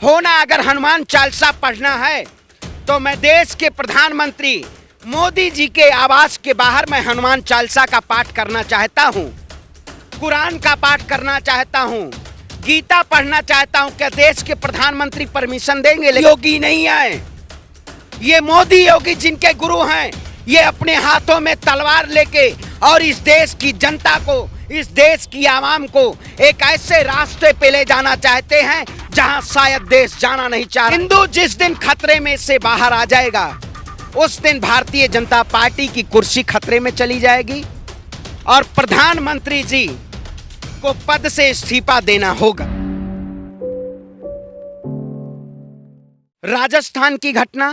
होना अगर हनुमान चालीसा पढ़ना है तो मैं देश के प्रधानमंत्री मोदी जी के आवास के बाहर मैं हनुमान चालीसा का पाठ करना चाहता हूँ, कुरान का पाठ करना चाहता हूँ, गीता पढ़ना चाहता हूँ। क्या देश के प्रधानमंत्री परमिशन देंगे? योगी नहीं आए, ये मोदी योगी जिनके गुरु हैं, ये अपने हाथों में तलवार लेके और इस देश की जनता को, इस देश की आवाम को एक ऐसे रास्ते पे ले जाना चाहते हैं जहां शायद देश जाना नहीं चाह रहा। हिंदू जिस दिन खतरे में से बाहर आ जाएगा उस दिन भारतीय जनता पार्टी की कुर्सी खतरे में चली जाएगी और प्रधानमंत्री जी को पद से इस्तीफा देना होगा। राजस्थान की घटना,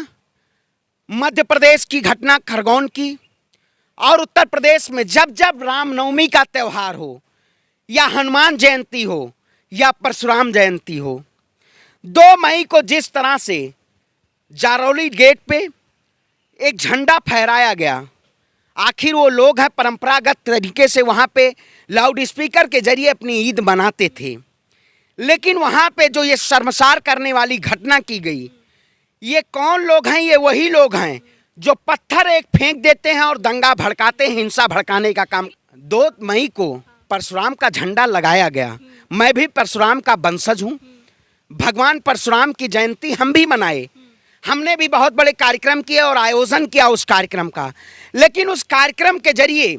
मध्य प्रदेश की घटना खरगोन की, और उत्तर प्रदेश में जब जब रामनवमी का त्यौहार हो या हनुमान जयंती हो या परशुराम जयंती हो, 2 मई को जिस तरह से जारौली गेट पे एक झंडा फहराया गया, आखिर वो लोग हैं परंपरागत तरीके से वहाँ पे लाउड स्पीकर के जरिए अपनी ईद मनाते थे, लेकिन वहाँ पे जो ये शर्मसार करने वाली घटना की गई, ये कौन लोग हैं? ये वही लोग हैं जो पत्थर एक फेंक देते हैं और दंगा भड़काते हैं, हिंसा भड़काने का काम। 2 मई को परशुराम का झंडा लगाया गया। मैं भी परशुराम का वंशज हूँ, भगवान परशुराम की जयंती हम भी मनाए, हमने भी बहुत बड़े कार्यक्रम किए और आयोजन किया उस कार्यक्रम का। लेकिन उस कार्यक्रम के जरिए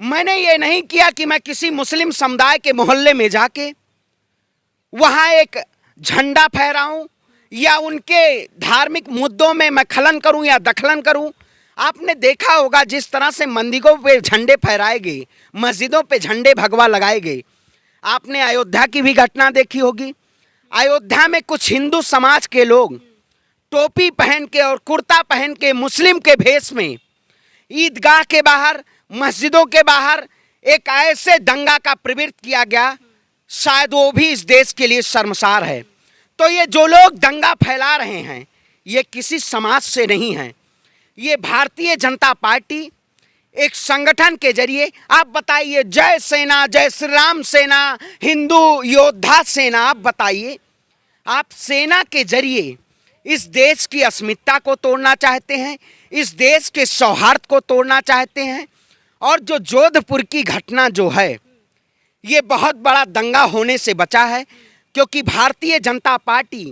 मैंने ये नहीं किया कि मैं किसी मुस्लिम समुदाय के मोहल्ले में जाके वहाँ एक झंडा फहराऊं या उनके धार्मिक मुद्दों में मैं खलन करूं या दखलन करूं। आपने देखा होगा जिस तरह से मंदिरों पे झंडे फहराए गए, मस्जिदों पे झंडे भगवा लगाए गए। आपने अयोध्या की भी घटना देखी होगी। अयोध्या में कुछ हिंदू समाज के लोग टोपी पहन के और कुर्ता पहन के मुस्लिम के भेष में ईदगाह के बाहर, मस्जिदों के बाहर एक ऐसे दंगा का प्रवृत्त किया गया, शायद वो भी इस देश के लिए शर्मसार है। तो ये जो लोग दंगा फैला रहे हैं ये किसी समाज से नहीं हैं, ये भारतीय जनता पार्टी एक संगठन के जरिए, आप बताइए, जय सेना, जय श्री राम सेना, हिंदू योद्धा सेना, आप बताइए, आप सेना के जरिए इस देश की अस्मिता को तोड़ना चाहते हैं, इस देश के सौहार्द को तोड़ना चाहते हैं। और जो जोधपुर की घटना जो है ये बहुत बड़ा दंगा होने से बचा है, क्योंकि भारतीय जनता पार्टी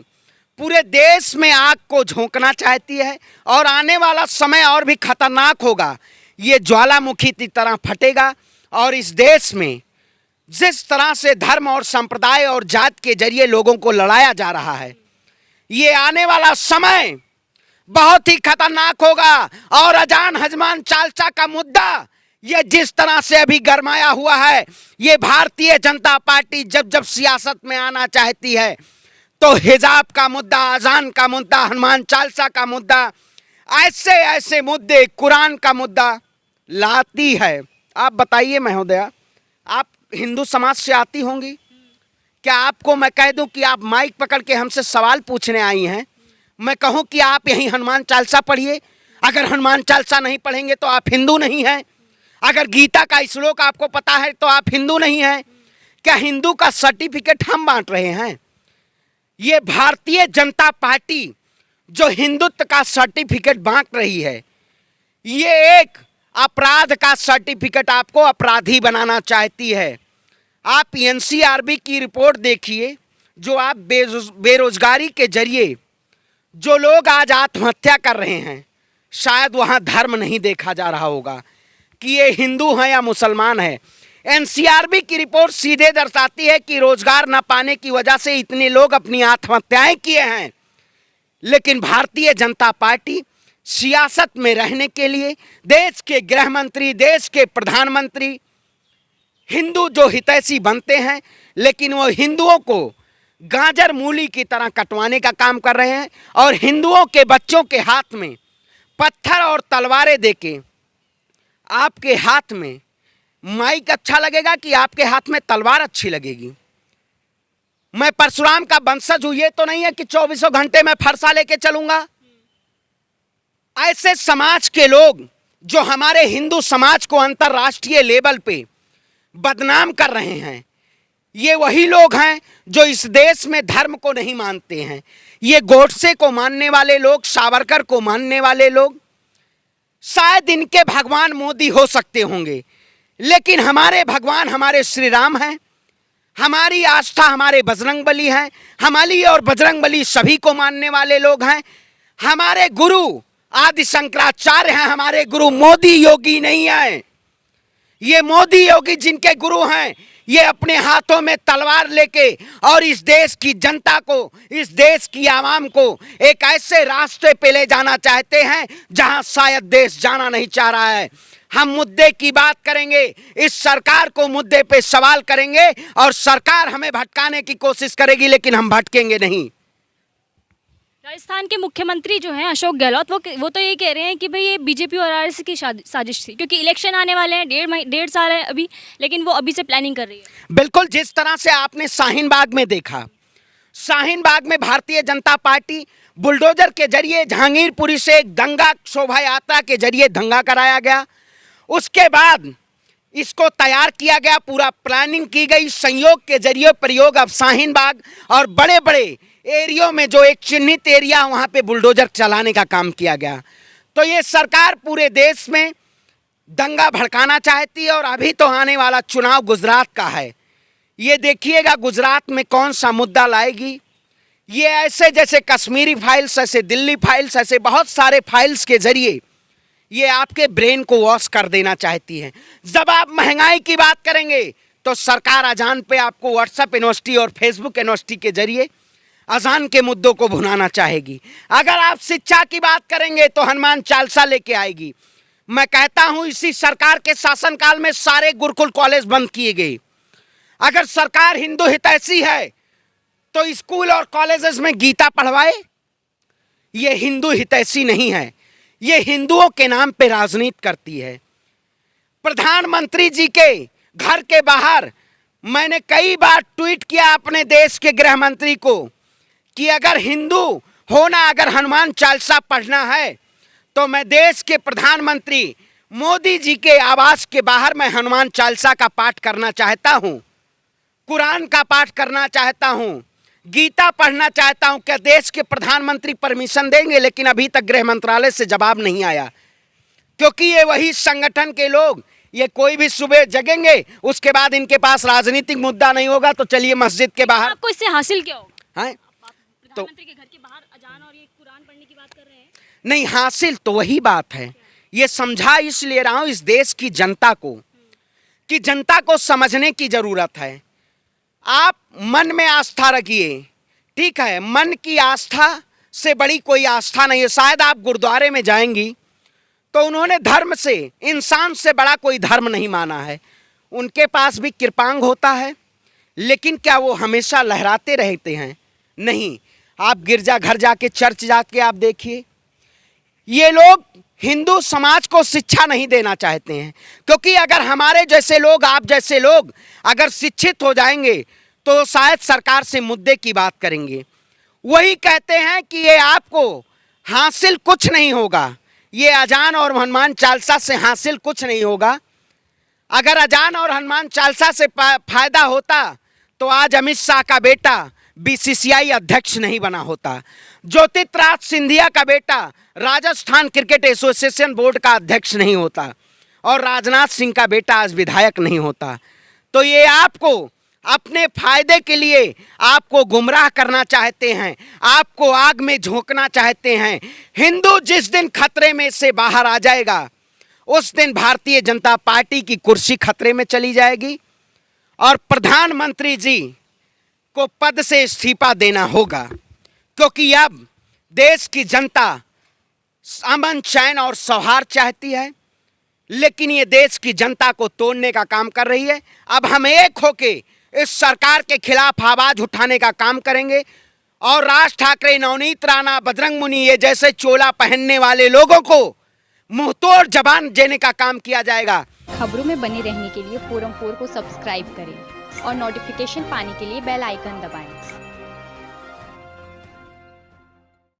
पूरे देश में आग को झोंकना चाहती है और आने वाला समय और भी खतरनाक होगा। ये ज्वालामुखी की तरह फटेगा और इस देश में जिस तरह से धर्म और संप्रदाय और जात के जरिए लोगों को लड़ाया जा रहा है, ये आने वाला समय बहुत ही खतरनाक होगा। और अजान हनुमान चालीसा का मुद्दा ये जिस तरह से अभी गरमाया हुआ है, ये भारतीय जनता पार्टी जब जब सियासत में आना चाहती है तो हिजाब का मुद्दा, अजान का मुद्दा, हनुमान चालीसा का मुद्दा, ऐसे ऐसे मुद्दे, कुरान का मुद्दा लाती है। आप बताइए महोदया, आप हिंदू समाज से आती होंगी, क्या आपको मैं कह दूं कि आप माइक पकड़ के हमसे सवाल पूछने आई हैं, मैं कहूं कि आप यहीं हनुमान चालीसा पढ़िए? अगर हनुमान चालीसा नहीं पढ़ेंगे तो आप हिंदू नहीं हैं। अगर गीता का श्लोक आपको पता है तो आप हिंदू नहीं हैं। क्या हिंदू का सर्टिफिकेट हम बांट रहे हैं? ये भारतीय जनता पार्टी जो हिंदुत्व का सर्टिफिकेट बांट रही है, ये एक अपराध का सर्टिफिकेट आपको अपराधी बनाना चाहती है। आप एनसीआरबी की रिपोर्ट देखिए, जो आप बेरोजगारी के जरिए जो लोग आज आत्महत्या कर रहे हैं, शायद वहाँ धर्म नहीं देखा जा रहा होगा कि ये हिंदू हैं या मुसलमान हैं। एनसीआरबी की रिपोर्ट सीधे दर्शाती है कि रोजगार न पाने की वजह से इतने लोग अपनी आत्महत्याएं किए हैं। लेकिन भारतीय जनता पार्टी सियासत में रहने के लिए देश के गृह मंत्री, देश के प्रधानमंत्री हिंदू जो हितैषी बनते हैं, लेकिन वो हिंदुओं को गाजर मूली की तरह कटवाने का काम कर रहे हैं और हिंदुओं के बच्चों के हाथ में पत्थर और तलवारें देके आपके हाथ में माइक अच्छा लगेगा कि आपके हाथ में तलवार अच्छी लगेगी? मैं परशुराम का वंशज हूं, ये तो नहीं है कि 24 घंटे में फरसा लेके चलूंगा। ऐसे समाज के लोग जो हमारे हिंदू समाज को अंतर्राष्ट्रीय लेवल पे बदनाम कर रहे हैं, ये वही लोग हैं जो इस देश में धर्म को नहीं मानते हैं। ये गोडसे को मानने वाले लोग, सावरकर को मानने वाले लोग, शायद इनके भगवान मोदी हो सकते होंगे, लेकिन हमारे भगवान हमारे श्री राम हैं। हमारी आस्था हमारे बजरंगबली हैं। हमारी और बजरंगबली सभी को मानने वाले लोग हैं। हमारे गुरु आदि शंकराचार्य हैं। हमारे गुरु मोदी योगी नहीं हैं। ये मोदी योगी जिनके गुरु हैं, ये अपने हाथों में तलवार लेके और इस देश की जनता को, इस देश की आवाम को एक ऐसे रास्ते पे ले जाना चाहते हैं जहां शायद देश जाना नहीं चाह रहा है। हम मुद्दे की बात करेंगे, इस सरकार को मुद्दे पे सवाल करेंगे और सरकार हमें भटकाने की कोशिश करेगी, लेकिन हम भटकेंगे नहीं। राजस्थान के मुख्यमंत्री जो हैं अशोक गहलोत, वो तो ये कह रहे हैं कि भाई ये बीजेपी और आरएसएस की साजिश थी, क्योंकि इलेक्शन आने वाले हैं, 1.5 साल है अभी, लेकिन वो अभी से प्लानिंग कर रही है। बिल्कुल, जिस तरह से आपने शाहीन बाग में देखा, शाहीन बाग में भारतीय जनता पार्टी बुलडोजर के जरिए जहांगीरपुरी से एक दंगा शोभा यात्रा के जरिए दंगा कराया गया। उसके बाद इसको तैयार किया गया, पूरा प्लानिंग की गई, संयोग के जरिए प्रयोग। अब शाहीन बाग और बड़े बड़े एरियो में जो एक चिन्हित एरिया, वहाँ पे बुलडोजर चलाने का काम किया गया। तो ये सरकार पूरे देश में दंगा भड़काना चाहती है। और अभी तो आने वाला चुनाव गुजरात का है, ये देखिएगा गुजरात में कौन सा मुद्दा लाएगी। ये ऐसे जैसे कश्मीरी फाइल्स, ऐसे दिल्ली फाइल्स, ऐसे बहुत सारे फाइल्स के जरिए ये आपके ब्रेन को वॉश कर देना चाहती है। जब आप महंगाई की बात करेंगे तो सरकार अजान पे आपको व्हाट्सएप यूनिवर्सिटी और फेसबुक यूनिवर्सिटी के जरिए अजान के मुद्दों को भुनाना चाहेगी। अगर आप शिक्षा की बात करेंगे तो हनुमान चालीसा लेके आएगी। मैं कहता हूं इसी सरकार के शासनकाल में सारे गुरुकुल कॉलेज बंद किए गए। अगर सरकार हिंदू हितैषी है तो स्कूल और कॉलेजेस में गीता पढ़वाए। ये हिंदू हितैषी नहीं है, ये हिंदुओं के नाम पे राजनीति करती है। प्रधानमंत्री जी के घर के बाहर मैंने कई बार ट्वीट किया अपने देश के गृह मंत्री को कि अगर हिंदू होना, अगर हनुमान चालीसा पढ़ना है तो मैं देश के प्रधानमंत्री मोदी जी के आवास के बाहर मैं हनुमान चालीसा का पाठ करना चाहता हूं, कुरान का पाठ करना चाहता हूं, गीता पढ़ना चाहता हूं। क्या देश के प्रधानमंत्री परमिशन देंगे? लेकिन अभी तक गृह मंत्रालय से जवाब नहीं आया, क्योंकि ये वही संगठन के लोग, ये कोई भी सुबह जगेंगे, उसके बाद इनके पास राजनीतिक मुद्दा नहीं होगा तो चलिए मस्जिद के बाहर। आपको इससे हासिल क्या होगा? हैं? प्रधानमंत्री के घर के बाहर अजान और ये कुरान पढ़ने की बात कर रहे हैं। नहीं, हासिल तो वही बात है। ये समझा इसलिए रहा हूं इस देश की जनता को कि जनता को समझने की जरूरत है। आप मन में आस्था रखिए, ठीक है, मन की आस्था से बड़ी कोई आस्था नहीं है। शायद आप गुरुद्वारे में जाएंगी तो उन्होंने धर्म से, इंसान से बड़ा कोई धर्म नहीं माना है। उनके पास भी कृपांग होता है, लेकिन क्या वो हमेशा लहराते रहते हैं? नहीं। आप गिरजा घर जाके, चर्च जाके आप देखिए, ये लोग हिंदू समाज को शिक्षा नहीं देना चाहते हैं, क्योंकि अगर हमारे जैसे लोग, आप जैसे लोग अगर शिक्षित हो जाएंगे तो शायद सरकार से मुद्दे की बात करेंगे। वही कहते हैं कि ये आपको हासिल कुछ नहीं होगा, ये अजान और हनुमान चालीसा से हासिल कुछ नहीं होगा। अगर अजान और हनुमान चालीसा से फायदा होता तो आज अमित शाह का बेटा बीसीसीआई अध्यक्ष नहीं बना होता, ज्योतिरादित्य सिंधिया का बेटा राजस्थान क्रिकेट एसोसिएशन बोर्ड का अध्यक्ष नहीं होता, और राजनाथ सिंह का बेटा आज विधायक नहीं होता। तो ये आपको अपने फायदे के लिए आपको गुमराह करना चाहते हैं, आपको आग में झोंकना चाहते हैं। हिंदू जिस दिन खतरे में से बाहर आ जाएगा उस दिन भारतीय जनता पार्टी की कुर्सी खतरे में चली जाएगी और प्रधानमंत्री जी को पद से इस्तीफा देना होगा, क्योंकि अब देश की जनता अमन, चैन और सौहार्द चाहती है, लेकिन ये देश की जनता को तोड़ने का काम कर रही है। अब हम एक होके इस सरकार के खिलाफ आवाज उठाने का काम करेंगे और राज ठाकरे, नवनीत राणा, बजरंग मुनि, ये जैसे चोला पहनने वाले लोगों को मुंहतोड़ जबान देने का काम किया जाएगा। खबरों में बने रहने के लिए फोरम 4 को सब्सक्राइब करें और नोटिफिकेशन पाने के लिए बेल आइकन दबाएं।